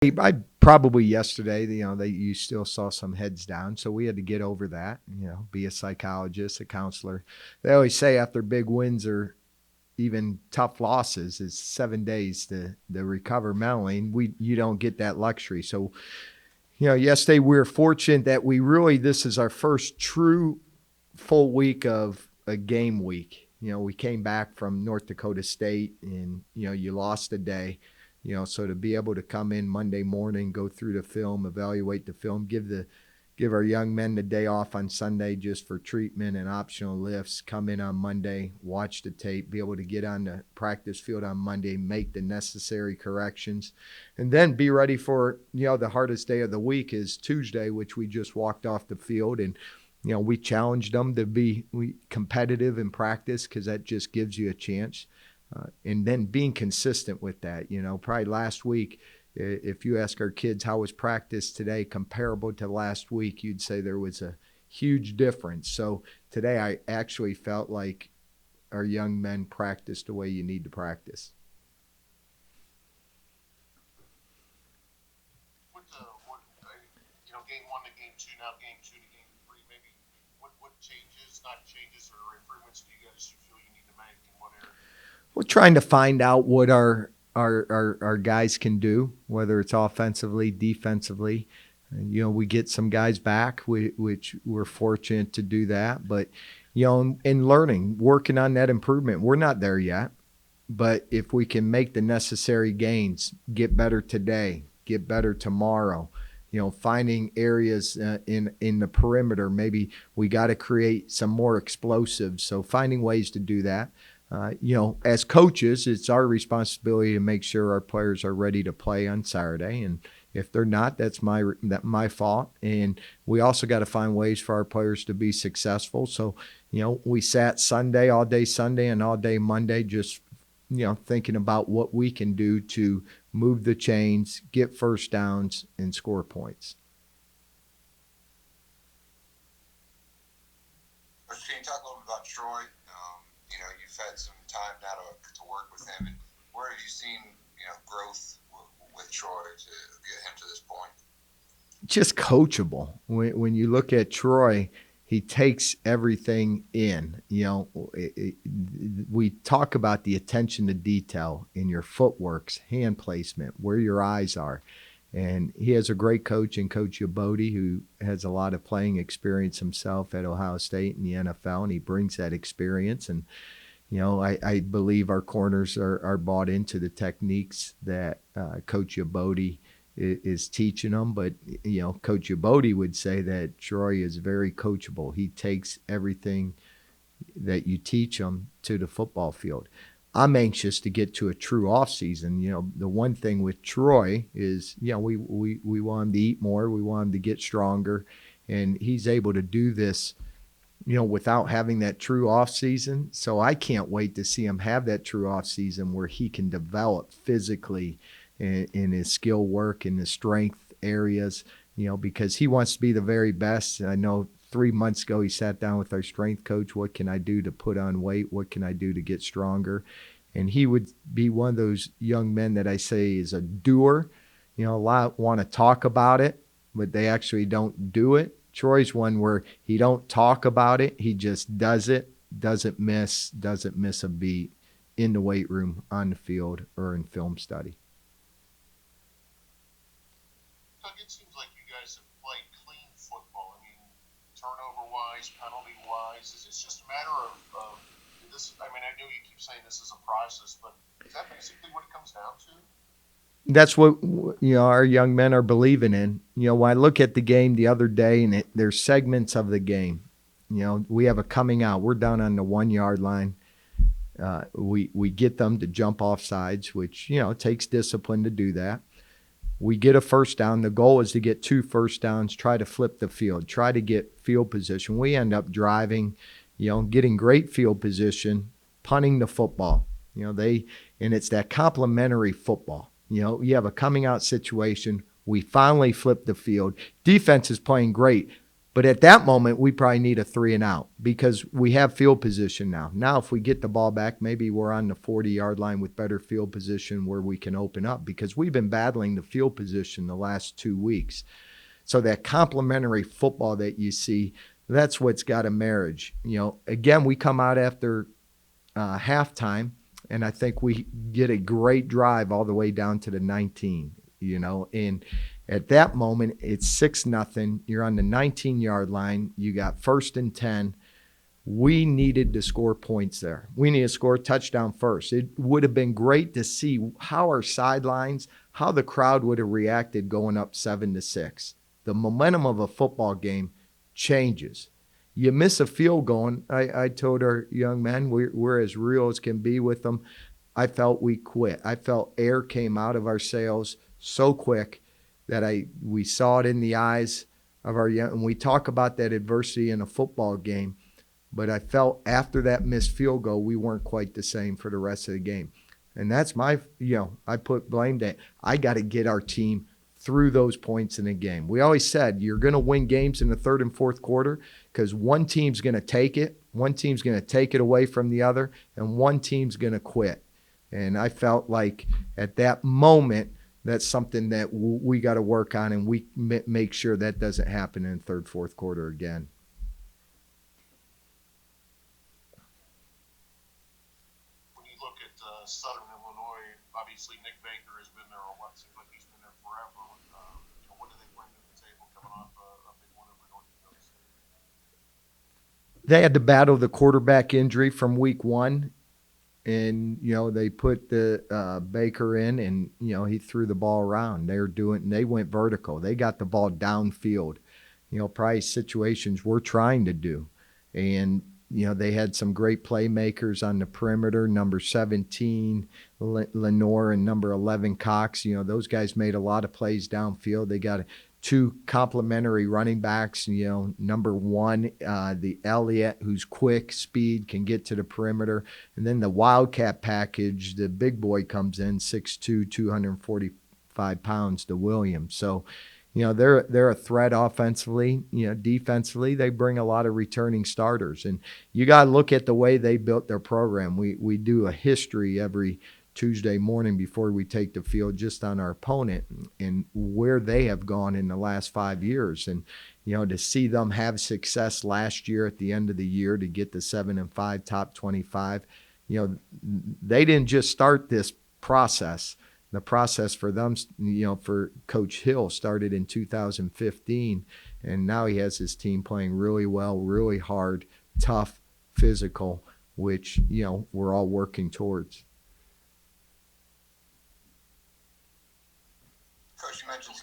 I probably yesterday, you still saw some heads down, so we had to get over that. Be a psychologist, a counselor. They always say after big wins or even tough losses, is 7 days to recover mentally. And you don't get that luxury. So yesterday we were fortunate that this is our first true full week of a game week. We came back from North Dakota State, and you lost a day. So to be able to come in Monday morning, go through the film, evaluate the film, give our young men the day off on Sunday just for treatment and optional lifts, come in on Monday, watch the tape, be able to get on the practice field on Monday, make the necessary corrections, and then be ready for, the hardest day of the week is Tuesday, which we just walked off the field. And, we challenged them to be competitive in practice because that just gives you a chance. And then being consistent with that, probably last week, if you ask our kids how was practice today comparable to last week, you'd say there was a huge difference. So today I actually felt like our young men practiced the way you need to practice. Game one to game two, now game two to game three, maybe what changes, not changes, or improvements do you guys feel you need to make in what area? We're trying to find out what our guys can do, whether it's offensively, defensively. We get some guys back, which we're fortunate to do that. But, in learning, working on that improvement, we're not there yet. But if we can make the necessary gains, get better today, get better tomorrow, finding areas in the perimeter, maybe we got to create some more explosives. So finding ways to do that. As coaches, it's our responsibility to make sure our players are ready to play on Saturday. And if they're not, that's my fault. And we also got to find ways for our players to be successful. So, we sat all day Sunday and all day Monday, just, thinking about what we can do to move the chains, get first downs, and score points. Can you talk a little bit about Troy? You've had some time now to work with him, and where have you seen growth with Troy to get him to this point? Just coachable. When you look at Troy, he takes everything in. We talk about the attention to detail in your footworks, hand placement, where your eyes are. And he has a great coach in Coach Yabodi, who has a lot of playing experience himself at Ohio State and the NFL, and he brings that experience. And, I believe our corners are bought into the techniques that Coach Yabodi is teaching them. But, Coach Yabodi would say that Troy is very coachable. He takes everything that you teach him to the football field. I'm anxious to get to a true off season. The one thing with Troy is, we want him to eat more. We want him to get stronger. And he's able to do this, without having that true off season. So I can't wait to see him have that true off season where he can develop physically in his skill work, in the strength areas, because he wants to be the very best. I know 3 months ago he sat down with our strength coach. What can I do to put on weight? What can I do to get stronger? And he would be one of those young men that I say is a doer. A lot want to talk about it, but they actually don't do it. Troy's one where he don't talk about it. He just does it, doesn't miss a beat in the weight room, on the field, or in film study. Doug, it seems like you guys have played clean football. I mean, turnover-wise, penalty-wise, is this just a matter of this? I mean, I know you keep saying this is a process, but is that basically what it comes down to? That's what our young men are believing in. When I look at the game the other day, and there's segments of the game. We have a coming out. We're down on the 1 yard line. We get them to jump off sides, which takes discipline to do that. We get a first down. The goal is to get 2 first downs, try to flip the field, try to get field position. We end up driving, getting great field position, punting the football. And it's that complementary football. You have a coming out situation. We finally flip the field. Defense is playing great. But at that moment, we probably need a 3 and out because we have field position now. Now, if we get the ball back, maybe we're on the 40-yard line with better field position where we can open up because we've been battling the field position the last 2 weeks. So that complementary football that you see, that's what's got a marriage. Again, we come out after halftime, and I think we get a great drive all the way down to the 19, and at that moment, it's 6-0. You're on the 19-yard line. You got 1st and 10. We needed to score points there. We needed to score a touchdown first. It would have been great to see how our sidelines, how the crowd would have reacted going up 7-6. The momentum of a football game changes. You miss a field goal, and I told our young men, we're as real as can be with them. I felt we quit. I felt air came out of our sails so quick that we saw it in the eyes of our young, and we talk about that adversity in a football game, but I felt after that missed field goal, we weren't quite the same for the rest of the game. And that's I put blame that. I got to get our team through those points in a game. We always said you're going to win games in the 3rd and 4th quarter because one team's going to take it, one team's going to take it away from the other, and one team's going to quit. And I felt like at that moment, that's something that we got to work on, and we make sure that doesn't happen in the 3rd, 4th quarter again. When you look at Southern Illinois, obviously Nick Baker has been there, seems like he's been there forever. What do they bring to the table coming off a big win over North Dakota State? They had to battle the quarterback injury from week 1. And, they put the Baker in, and, he threw the ball around. They went vertical. They got the ball downfield, probably situations we're trying to do. And, they had some great playmakers on the perimeter, number 17, Lenore, and number 11, Cox. Those guys made a lot of plays downfield. They got 2 complementary running backs, number 1, the Elliott, who's quick, speed, can get to the perimeter. And then the Wildcat package, the big boy comes in, 6'2", 245 pounds, to Williams. So, they're a threat offensively. Defensively, they bring a lot of returning starters. And you got to look at the way they built their program. We do a history every Tuesday morning before we take the field just on our opponent and where they have gone in the last 5 years. And, to see them have success last year at the end of the year to get the 7-5 top 25, they didn't just start this process. The process for them, for Coach Hill started in 2015, and now he has his team playing really well, really hard, tough, physical, which, we're all working towards. Coach, you mentioned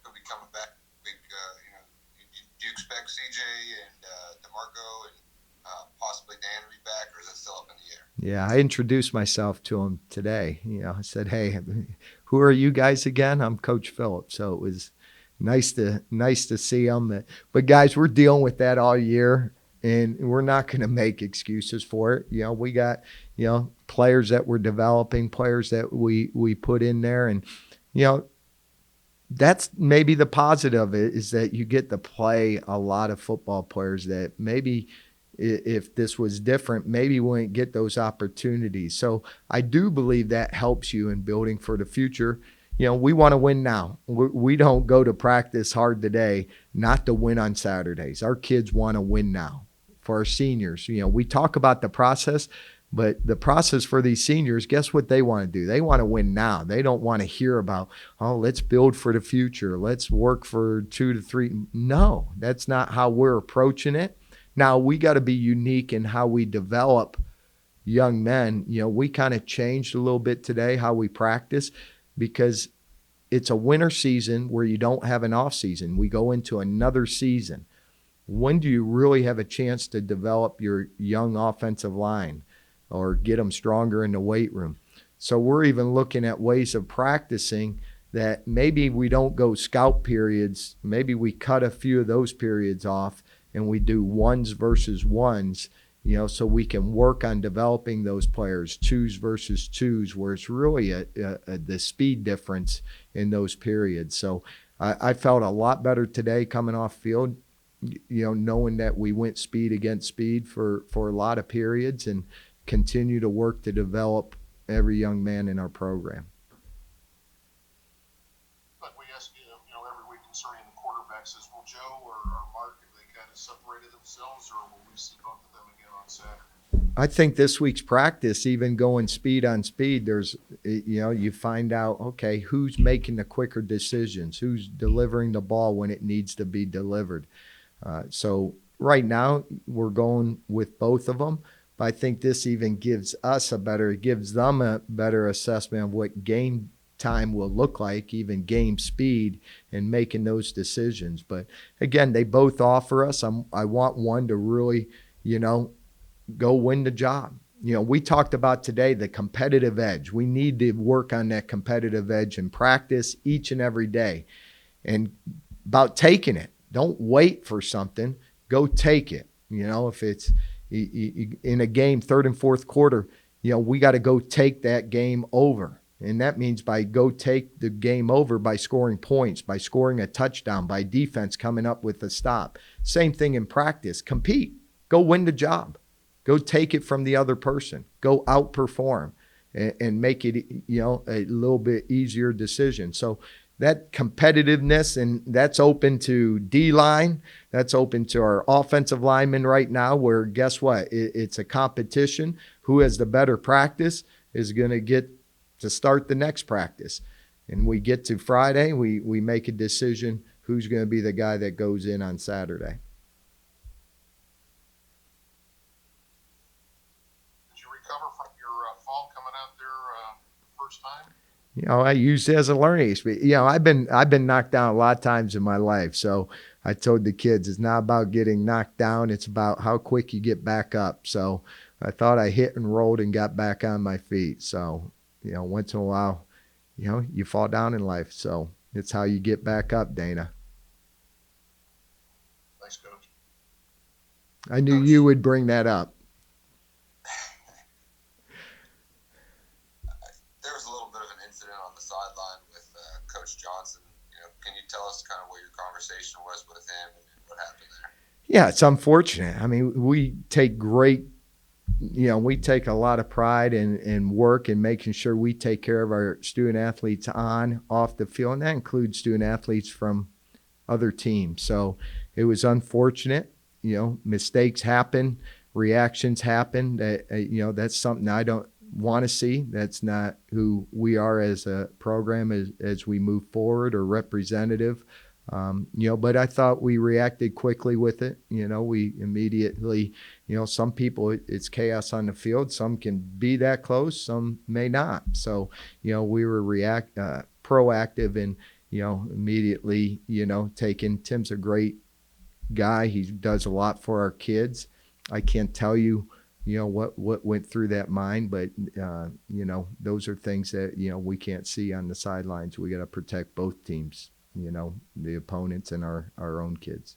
he'll be coming back. Do you expect CJ and DeMarco and possibly Dan to be back, or is it still up in the air? Yeah, I introduced myself to him today. I said, "Hey, who are you guys again?" I'm Coach Phillips. So it was nice to see him. But guys, we're dealing with that all year, and we're not going to make excuses for it. We got players that we're developing, players that we put in there, and that's maybe the positive is that you get to play a lot of football players that maybe if this was different, maybe wouldn't get those opportunities. So I do believe that helps you in building for the future. We want to win now. We don't go to practice hard today not to win on Saturdays. Our kids want to win now. For our seniors, we talk about the process, but the process for these seniors, guess what they want to do? They want to win now. They don't want to hear about, let's build for the future. Let's work for 2 to 3. No, that's not how we're approaching it. Now, we got to be unique in how we develop young men. We kind of changed a little bit today how we practice because it's a winter season where you don't have an off season. We go into another season. When do you really have a chance to develop your young offensive line or get them stronger in the weight room? So we're even looking at ways of practicing that maybe we don't go scout periods. Maybe we cut a few of those periods off and we do ones versus ones, so we can work on developing those players, 2s versus 2s, where it's really the speed difference in those periods. So I felt a lot better today coming off field. knowing that we went speed against speed for a lot of periods and continue to work to develop every young man in our program. But we ask you, every week concerning the quarterbacks, is will Joe or Mark, have they kind of separated themselves, or will we see both of them again on Saturday? I think this week's practice, even going speed on speed, there's, you find out, okay, who's making the quicker decisions, who's delivering the ball when it needs to be delivered. So right now we're going with both of them, but I think this even gives them a better assessment of what game time will look like, even game speed, and making those decisions. But again, they both offer us. I want one to really, go win the job. We talked about today the competitive edge. We need to work on that competitive edge in practice each and every day, and about taking it. Don't wait for something. Go take it. If it's in a game, third and fourth quarter, we got to go take that game over. And that means go take the game over by scoring points, by scoring a touchdown, by defense coming up with a stop. Same thing in practice. Compete. Go win the job. Go take it from the other person. Go outperform and make it, a little bit easier decision. So that competitiveness, and that's open to D-line. That's open to our offensive linemen right now, where guess what? It's a competition. Who has the better practice is going to get to start the next practice. And we get to Friday, we make a decision who's going to be the guy that goes in on Saturday. Did you recover from your fall coming out there first time? I use it as a learning experience. I've been knocked down a lot of times in my life. So I told the kids, it's not about getting knocked down. It's about how quick you get back up. So I thought I hit and rolled and got back on my feet. So, once in a while, you fall down in life. So it's how you get back up, Dana. Thanks, Coach. I knew you would bring that up. There was a little bit of an incident on the sideline with Coach Johnson. Can you tell us kind of what your conversation was with him and what happened there? Yeah, it's unfortunate. I mean, we take a lot of pride and work in making sure we take care of our student athletes on, off the field, and that includes student athletes from other teams. So it was unfortunate. Mistakes happen, reactions happen. That's something I don't want to see. That's not who we are as a program as we move forward, or representative. But I thought we reacted quickly with it. We immediately, some people, it's chaos on the field. Some can be that close, some may not. So, we were proactive and, immediately, taking. Tim's a great guy. He does a lot for our kids. I can't tell you, what went through that mind, but, those are things that, we can't see on the sidelines. We got to protect both teams, the opponents and our own kids.